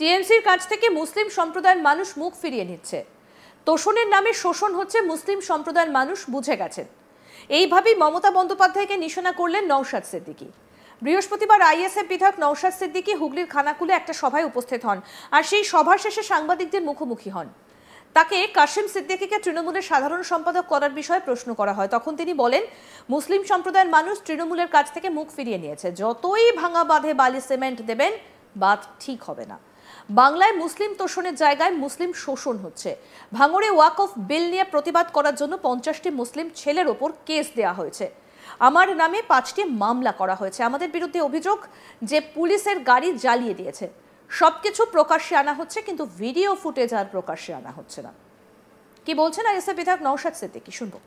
টিএমসির কাছ থেকে মুসলিম সম্প্রদায়ের মানুষ মুখ ফিরিয়ে নিচ্ছে। তোষণের নামে শোষণ হচ্ছে মুসলিম সম্প্রদায়ের মানুষ বুঝে গেছেন। এইভাবেই মমতা বন্দ্যোপাধ্যায়কে নিশানা করলেন নওশাদ সিদ্দিকী। বৃহস্পতিবার আইএসএফ বিধায়ক নওশাদ সিদ্দিকী হুগলির খানাকুলে একটা সভায় উপস্থিত হন, আর সেই সভার শেষে সাংবাদিকদের মুখোমুখি হন। তাকে কাশিম সিদ্দিকীকে তৃণমূলের সাধারণ সম্পাদক করার বিষয়ে প্রশ্ন করা হয়। তখন তিনি বলেন, মুসলিম সম্প্রদায়ের মানুষ তৃণমূলের কাছ থেকে মুখ ফিরিয়ে নিয়েছে। যতই ভাঙা বাঁধে বালি সিমেন্ট দেবেন, বাঁধ ঠিক হবে না। বাংলায় মুসলিম তোষণের জায়গায় মুসলিম শোষণ হচ্ছে। ভাঙড়ে ওয়াকফ বিল নিয়ে প্রতিবাদ করার জন্য 50টি মুসলিম ছেলের ওপর কেস দেওয়া হয়েছে। আমার নামে 5টি মামলা করা হয়েছে। আমাদের বিরুদ্ধে অভিযোগ যে পুলিশের গাড়ি জ্বালিয়ে দিয়েছে। সবকিছু প্রকাশ্যে আনা হচ্ছে, কিন্তু ভিডিও ফুটেজ আর প্রকাশ্যে আনা হচ্ছে না। কি বলছেন আইএসএফ বিধায়ক নওশাদ সিদ্দিকী, শুনবো।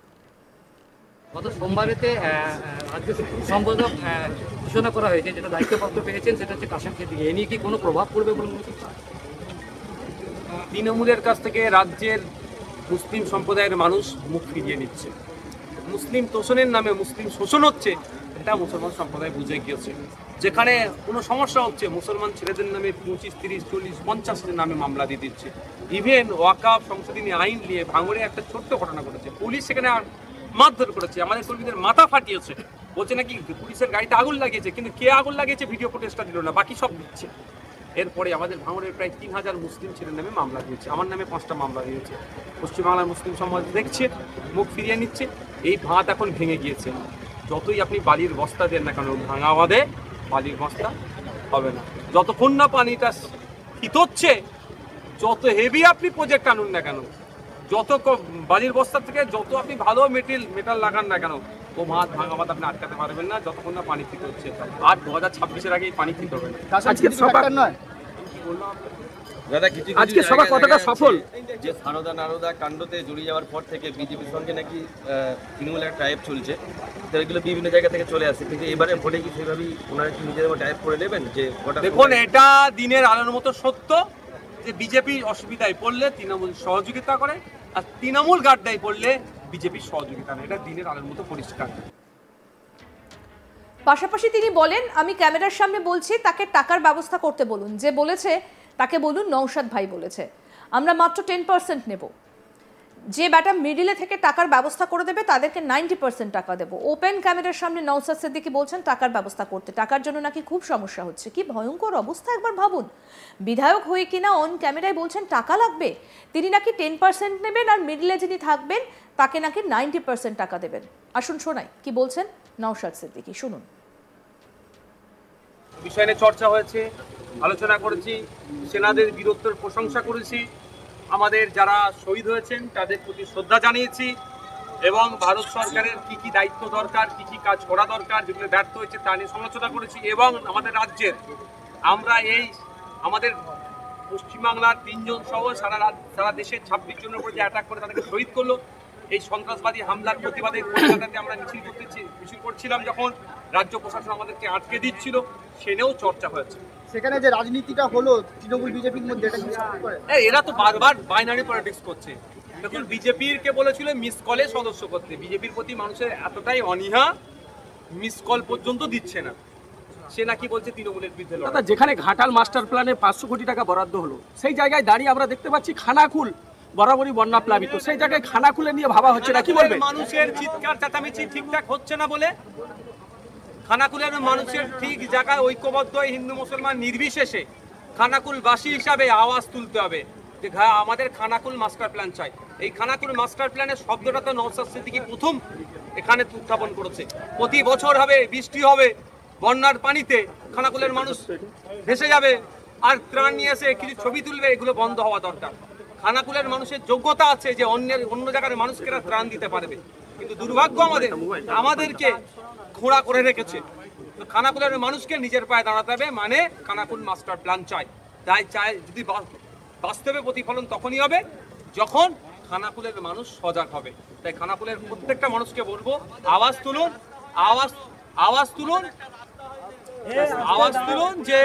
গত সোমবারেতে রাজ্য সম্পাদক ঘোষণা করা হয়েছে, যেটা দায়িত্বপত্র পেয়েছেন সেটা হচ্ছে কাশিম সিদ্দিকী। এ নিয়ে কি কোনো প্রভাব পড়বে বলে মনে হচ্ছে? তৃণমূলের কাছ থেকে রাজ্যের মুসলিম সম্প্রদায়ের মানুষ মুখ ফিরিয়ে নিচ্ছে। মুসলিম তোষণের নামে মুসলিম শোষণ হচ্ছে, এটা মুসলমান সম্প্রদায় বুঝে গিয়েছে। যেখানে কোনো সমস্যা হচ্ছে, মুসলমান ছেলেদের নামে 25, 30, 40, 50 নামে মামলা দিয়ে দিচ্ছে। ইভেন ওয়াকফ সংশোধনী আইন নিয়ে ভাঙড়ে একটা ছোট্ট ঘটনা ঘটেছে, পুলিশ সেখানে মারধর করেছে, আমাদের কর্মীদের মাথা ফাটিয়েছে। বলছে নাকি পুলিশের গাড়িতে আগুন লাগিয়েছে, কিন্তু কে আগুন লাগিয়েছে ভিডিও ফুটেজটা দিল না, বাকি সব দিচ্ছে। এরপরে আমাদের ভাঙড়ের প্রায় 3000 মুসলিম ছেলের নামে মামলা দিয়েছে, আমার নামে 5টা মামলা দিয়েছে। পশ্চিমবাংলার মুসলিম সমাজ দেখছে, মুখ ফিরিয়ে নিচ্ছে। এই ভাঁত এখন ভেঙে গিয়েছে। যতই আপনি বালির বস্তা দেন না কেন, ভাঙা বাঁধে বালির বস্তা হবে না। যতক্ষণ না পানিটা হিতচ্ছে, যত হেভি আপনি প্রজেক্ট আনুন না কেন, যত বালির বস্তা থেকে যত আপনি ভালো মেটাল লাগান না কেন, ও ভাঁত ভাঙা বাঁধ আপনি আটকাতে পারবেন না যতক্ষণ না পানি ঠিক হচ্ছে। আর 2026-এর আগে পানি ঠিক হবে না। আজকে সভা কতটা সফল? যে সারদা নারদা কাণ্ডতে জড়িয়ে যাওয়ার পর থেকে বিজেপির সঙ্গে নাকি তৃণমূলের একটা টাইপ চলছে, তো এগুলো বিভিন্ন জায়গা থেকে চলে আসে, কিন্তু এবারে ভোটে কি সেভাবেই ওনারা কি নিজেদের টাইপ করে নেবেন? যে দেখুন, এটা দিনের আলোর মতো সত্য যে বিজেপি অসুবিধায় পড়লে তৃণমূল সহযোগিতা করে, আর তৃণমূল গাড্ডায় পড়লে বিজেপির সহযোগিতা নেই। এটা দিনের আলোর মতো পরিষ্কার। পাশাপাশি তিনি বলেন, আমি ক্যামেরার সামনে বলছি, তাকে টাকার ব্যবস্থা করতে বলুন। যে বলেছে তাকে বলুন নওশাদ ভাই বলেছে, আমরা মাত্র 10% নেব। যে ব্যাটা মিডিলে থেকে টাকার ব্যবস্থা করে দেবে তাদেরকে 90% টাকা দেবো। ওপেন ক্যামেরার সামনে নওশাদ সিদ্দিকী বলছেন টাকার ব্যবস্থা করতে। টাকার জন্য নাকি খুব সমস্যা হচ্ছে। কি ভয়ঙ্কর অবস্থা একবার ভাবুন। বিধায়ক হয়ে কিনা অন ক্যামেরায় বলছেন টাকা লাগবে। তিনি নাকি 10% নেবেন, আর মিডিলে যিনি থাকবেন তাকে নাকি 90% টাকা দেবেন। আসুন শোনাই কি বলছেন নওশাদ সিদ্দিকী, শুনুন। বিষয় নিয়ে চর্চা হয়েছে, আলোচনা করেছি, সেনাদের বীরত্বের প্রশংসা করেছি, আমাদের যারা শহীদ হয়েছেন তাদের প্রতি শ্রদ্ধা জানিয়েছি, এবং ভারত সরকারের কি কি দায়িত্ব দরকার, কি কি কাজ করা দরকার, যেগুলো ব্যর্থ হয়েছে তা নিয়ে সমালোচনা করেছি। এবং আমাদের রাজ্যের আমরা আমাদের পশ্চিমবাংলার 3 জন সহ সারা দেশের 26 জনের উপরে যে অ্যাটাক করে তাদেরকে শহীদ করলো, এই সন্ত্রাসবাদী হামলার প্রতিবাদে কলকাতাতে আমরা মিছিল করছিলাম, যখন রাজ্য প্রশাসন আমাদেরকে আটকে দিচ্ছিল, সে নিয়েও চর্চা হয়েছে। সেখানে যে রাজনীতিটা হলো তৃণমূল বিজেপির মধ্যে, এরা তো বারবার বাইনারি পলিটিক্স করছে। দেখুন, বিজেপির কে বলেছিল মিস কলে সদস্য করতে। বিজেপির প্রতি মানুষের এতটাই অনীহা, মিস কল পর্যন্ত দিচ্ছে না। সে নাকি বলছে তৃণমূলের বিরুদ্ধে লড়াই। যেখানে ঘাটাল মাস্টার প্ল্যানে 500 কোটি টাকা বরাদ্দ হলো, সেই জায়গায় দাঁড়িয়ে আমরা দেখতে পাচ্ছি খানাকুল বরাবরই বন্যা প্লাবিত। সেই জায়গায় খানাকুলে নিয়ে ভাবা হচ্ছে না, কি বলবেন? মানুষের চিৎকার চেঁচামেচি ঠিকঠাক হচ্ছে না বলে খানাকুলের মানুষের ঠিক জায়গায় ঐক্যবদ্ধ হিন্দু মুসলমান নির্বিশেষে খানাকুলবাসী হিসাবে আওয়াজ তুলতে হবে যে আমাদের খানাকুল মাস্টার প্ল্যান চাই। এই খানাকুল মাস্টার প্ল্যানের শব্দটা তো নওশাদ সিদ্দিকী প্রথম এখানে উত্থাপন করেছে। প্রতি বছর হবে, বৃষ্টি হবে, বন্যার পানিতে খানাকুলের মানুষ ভেসে যাবে, আর ত্রাণ নিয়ে এসে কিছু ছবি তুলবে, এগুলো বন্ধ হওয়া দরকার। খানাকুলের মানুষের যোগ্যতা আছে যে অন্য জায়গার মানুষকে ত্রাণ দিতে পারবে, কিন্তু দুর্ভাগ্য আমাদেরকে খোঁড়া করে রেখেছে। তো খানাকুলের মানুষকে নিজের পায়ে দাঁড়াতে হবে, মানে খানাকুল মাস্টার প্ল্যান চাই। তাই যদি বাস্তবে প্রতিফলন তখনই হবে যখন খানাকুলের মানুষ সজাগ হবে। তাই খানাকুলের প্রত্যেকটা মানুষকে বলবো, আওয়াজ তুলুন, আওয়াজ তুলুন যে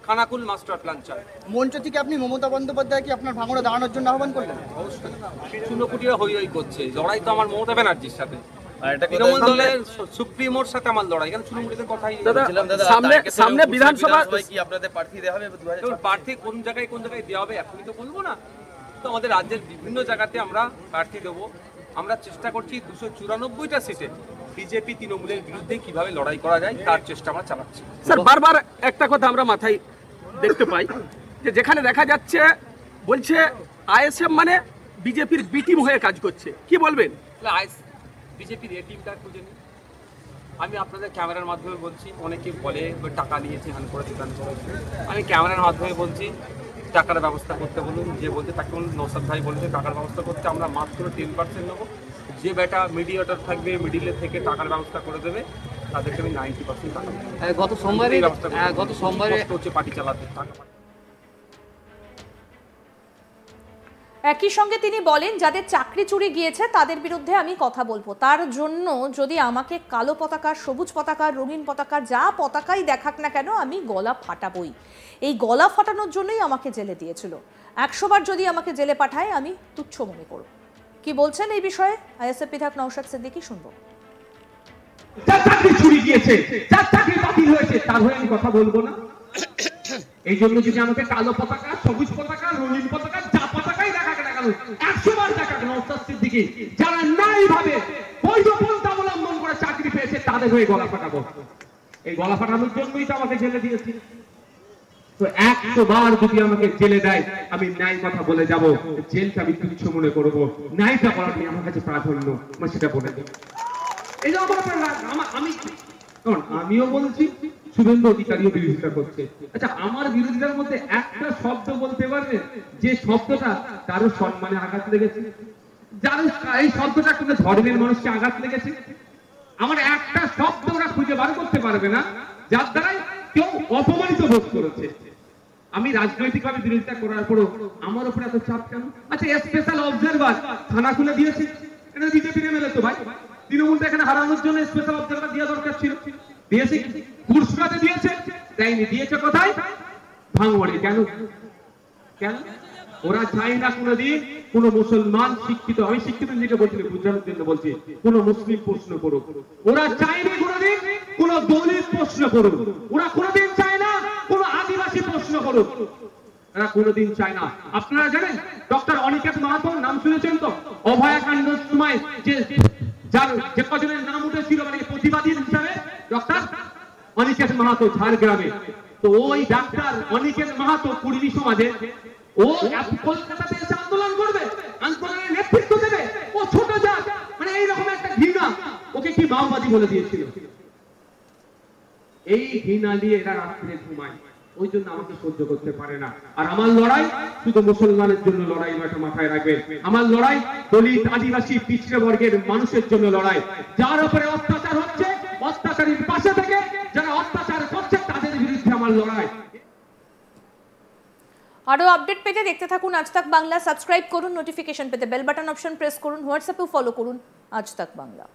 খানাকুল মাস্টার প্ল্যান চাই। মঞ্চ থেকে আপনি মমতা বন্দ্যোপাধ্যায়কে আপনার ভাঙড়ে দাঁড়ানোর জন্য আহ্বান করলেন। অবশ্যই চুনোকুটিরা হই করছে, লড়াই তো আমার মমতা ব্যানার্জির সাথে। আর একটা কথা তৃণমূল দলের সুপ্রিমোর সাথে আমার লড়াই, এখানে তৃণমূলের কথাই বলছিলাম দাদা, সামনে তারকেশ্বরে সামনে বিধানসভা বিধানসভায় কি আপনাদের প্রার্থী দেওয়া হবে 2026? প্রার্থী কোন জায়গায় দেওয়া হবে এখনই তো বলবো না। তো আমাদের রাজ্যের বিভিন্ন জায়গাতে আমরা প্রার্থী দেবো। আমরা চেষ্টা করছি 294টা সিটে বিজেপি তৃণমূলের বিরুদ্ধে কিভাবে লড়াই করা যায় তার চেষ্টা আমরা চালাচ্ছি। স্যার বারবার একটা কথা আমরা মাথায় দেখতে পাই যে যেখানে দেখা যাচ্ছে বলছে আইএসএফ মানে বিজেপির বি টিম হয়ে কাজ করছে, কি বলবেন? বিজেপির এ টিমটা খুঁজে নিন। আমি আপনাদের ক্যামেরার মাধ্যমে বলছি, অনেকে বলে টাকা নিয়েছে, হ্যান করেছে, ত্যান করেছে। আমি ক্যামেরার মাধ্যমে বলছি টাকার ব্যবস্থা করতে বলুন। যে বলতে তাকে বলুন, নৌসাদ ভাই বলছে টাকার ব্যবস্থা করতে, আমরা মাত্র 10% নেবো। যে বেটা মিডিয়েটর থাকবে, মিডিলে থেকে টাকার ব্যবস্থা করে দেবে, তাদেরকে আমি 90% টাকা দেবো। গত সোমবারে কষ্ট হচ্ছে পার্টি চালাতে, টাকা একই সঙ্গে তিনি বলেন যাদের চাকরি চুরি গিয়েছে তাদের বিরুদ্ধে আমি কথা বলবো, তার জন্য যদি আমাকে কালো পতাকা, সবুজ পতাকা, রঙিন পতাকা, যা পতাকাই দেখাক না কেন আমি গলা ফাটাবই। এই গলা ফাটানোর জন্যই আমাকে জেলে দিয়েছিল। 100 বার যদি আমাকে জেলে পাঠায় আমি তুচ্ছ মনে করব। কি বলছেন এই বিষয়ে আইএসএফ বিধায়ক নওশাদ সিদ্দিকী, শুনবো। যার চাকরি চুরি গিয়েছে, যার চাকরি বাতিল হয়েছে, তার হয়ে আমি কথা বলবো না। এই জন্য যদি আমাকে কালো পতাকা, সবুজ পতাকা, রঙিন পতাকা, যা পতাকাই দেখাক না কেন 100 বার দেখাক নওশাদ সিদ্দিকী, যারা ন্যায় ভাবে বৈধ পন্থা অবলম্বন করে চাকরি পেয়েছে তাদের হয়ে গলা ফাটাবো। এই গলা ফাটানোর জন্যই তো আমাকে জেলে দিয়েছি। তো 100 বার যদি আমাকে জেলে দেয় আমি ন্যায় কথা বলে যাব, জেলটা আমি তুচ্ছ মনে করবো, ন্যায়টা বলার নিয়ে আমার কাছে প্রাধান্য, আমি সেটা বলে দেব। এই যে আমিও বলছি, শুভেন্দু অধিকারীও বিরোধিতা করছে। আচ্ছা, আমার বিরোধিতার মধ্যে একটা শব্দ বলতে পারবে যে শব্দটা কারো সম্মানে আঘাত লেগেছে, যার এই শব্দটা কোনো ধর্মের মানুষকে আঘাত লেগেছে? আমার একটা শব্দ ওরা খুঁজে বার করতে পারবে না যার দ্বারাই কেউ অপমানিত বোধ করেছে। আমি রাজনৈতিকভাবে বিরোধিতা করার পরও আমার উপরে এত চাপ কেন? আচ্ছা, স্পেশাল অবজারভার থানা খুলে দিয়েছে, এটা বিজেপির এমএলএ তো ভাই, তৃণমূলটা এখানে হারানোর জন্য স্পেশাল অবজারভার দেওয়া দরকার ছিল। দিয়েছে, পুরস্কারে দিয়েছে, দেয়নি। দিয়েছে কোথায়? ভাঙড়ে। কেন? কেন? ওরা চায় না কোনোদিন কোন মুসলমান শিক্ষিত, আমি শিক্ষিত নিজেকে বলছি, বুঝানোর জন্য বলছি, কোন মুসলিম প্রশ্ন করুক। ওরা চায়নি কোনোদিন কোন দলিত প্রশ্ন করুক। ওরা কোনোদিন চায় না কোন আদিবাসী প্রশ্ন করুক। এরা কোনোদিন চায় না। আপনারা জানেন ডক্টর অনিকেত মাহাতো নাম শুনেছেন তো? অভয়াকাণ্ডের সময় যে কজনের নাম উঠেছিল মানে প্রতিবাদী হিসাবে, ডক্টর অনিকেত মাহাতো ঝাড়গ্রামে। তো ওই ডাক্তার অনিকেত মাহাতো কুর্মী সমাজে, ও কলকাতাতে এসে আন্দোলন করবে, আন্দোলনের নেতৃত্ব দেবে, ও ছোট জাত, মানে এইরকম একটা ঘৃণা, ওকে কি মাওবাদী বলে দিয়েছিল। এই ঘৃণা নিয়ে এরা রাত্রে ঘুমায়, ওই জন্য আমাকে সহ্য করতে পারে না। আর আমার লড়াই শুধু মুসলমানের জন্য লড়াই, এটা মাথায় রাখবেন। আমার লড়াই দলিত, আদিবাসী, পিছড়ে বর্গের মানুষের জন্য লড়াই। যার উপরে অত্যাচার হচ্ছে, অত্যাচারীর পাশে থেকে যারা অত্যাচার করছে তাদের বিরুদ্ধে আমার লড়াই। আরো আপডেট পেতে দেখতে থাকুন আজ তাক বাংলা। সাবস্ক্রাইব করুন, নোটিফিকেশন পেতে বেল বাটন অপশন প্রেস করুন, হোয়াটসঅ্যাপেও ফলো করুন আজ তাক বাংলা।